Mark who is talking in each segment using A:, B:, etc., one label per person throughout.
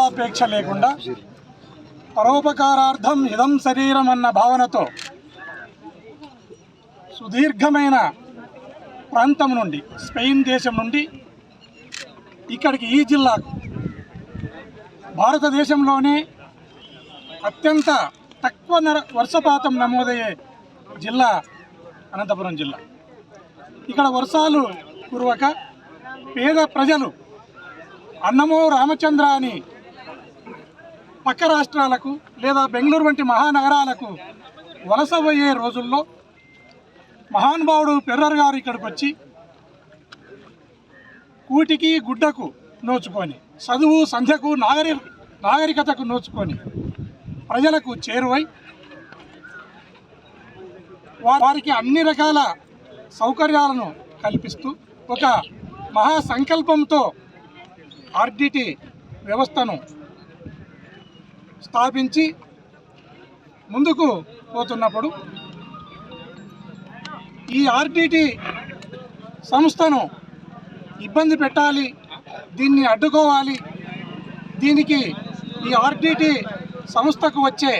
A: లాభాపేక్ష లేకుండా పరోపకారార్థం ఇదం శరీరం అన్న భావనతో సుదీర్ఘమైన ప్రాంతం నుండి స్పెయిన్ దేశం నుండి ఇక్కడికి ఈ జిల్లాకు భారతదేశంలోనే అత్యంత తక్కువ వర్షపాతం నమోదయ్యే జిల్లా అనంతపురం జిల్లా. ఇక్కడ వర్షాలు కురవక పేద ప్రజలు అన్నమో రామచంద్ర అని పక్క రాష్ట్రాలకు లేదా బెంగళూరు వంటి మహానగరాలకు వలస పోయే రోజుల్లో మహానుభావుడు పెర్రర్ గారు ఇక్కడికి వచ్చి కూటికి గుడ్డకు నోచుకొని చదువు సంధ్యకు నాగరికతకు నోచుకొని ప్రజలకు చేరువై వారికి అన్ని రకాల సౌకర్యాలను కల్పిస్తూ ఒక మహా సంకల్పంతో ఆర్డిటి వ్యవస్థను స్థాపించి ముందుకు పోతున్నప్పుడు ఈ ఆర్డిటి సంస్థను ఇబ్బంది పెట్టాలి, దీన్ని అడ్డుకోవాలి, దీనికి ఈ ఆర్డిటి సంస్థకు వచ్చే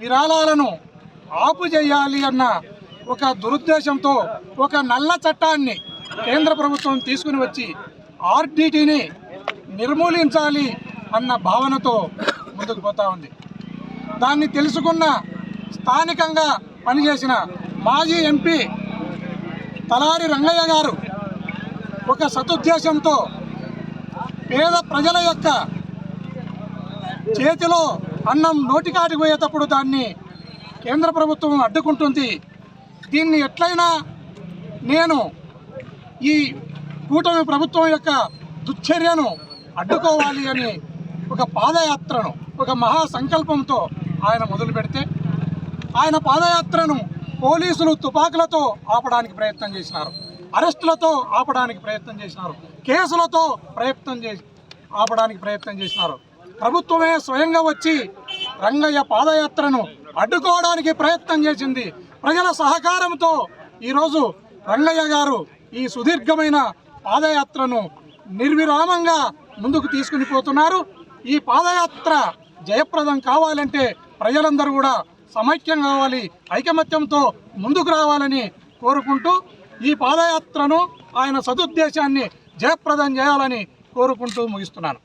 A: విరాళాలను ఆపు చేయాలి అన్న ఒక దురుద్దేశంతో ఒక నల్ల చట్టాన్ని కేంద్ర ప్రభుత్వం తీసుకుని వచ్చి ఆర్డిటిని నిర్మూలించాలి అన్న భావనతో ముందుకు పోతా ఉంది. దాన్ని తెలుసుకున్న స్థానికంగా పనిచేసిన మాజీ ఎంపీ తలారి రంగయ్య గారు ఒక సదుద్దేశంతో పేద ప్రజల యొక్క చేతిలో అన్నం నోటికాటికి పోయేటప్పుడు దాన్ని కేంద్ర ప్రభుత్వం అడ్డుకుంటుంది, దీన్ని ఎట్లయినా నేను ఈ కూటమి ప్రభుత్వం యొక్క దుశ్చర్యను అడ్డుకోవాలి అని ఒక పాదయాత్రను ఒక మహా సంకల్పంతో ఆయన మొదలు పెడితే ఆయన పాదయాత్రను పోలీసులు తుపాకులతో ఆపడానికి ప్రయత్నం చేసినారు, అరెస్టులతో ఆపడానికి ప్రయత్నం చేసినారు, కేసులతో ఆపడానికి ప్రయత్నం చేసినారు. ప్రభుత్వమే స్వయంగా వచ్చి రంగయ్య పాదయాత్రను అడ్డుకోవడానికి ప్రయత్నం చేసింది. ప్రజల సహకారంతో ఈరోజు రంగయ్య గారు ఈ సుదీర్ఘమైన పాదయాత్రను నిర్విరామంగా ముందుకు తీసుకుని పోతున్నారు. ఈ పాదయాత్ర జయప్రదం కావాలంటే ప్రజలందరూ కూడా సమైక్యం కావాలి, ఐకమత్యంతో ముందుకు రావాలని కోరుకుంటూ ఈ పాదయాత్రను ఆయన సదుద్దేశాన్ని జయప్రదం చేయాలని కోరుకుంటూ ముగిస్తున్నాను.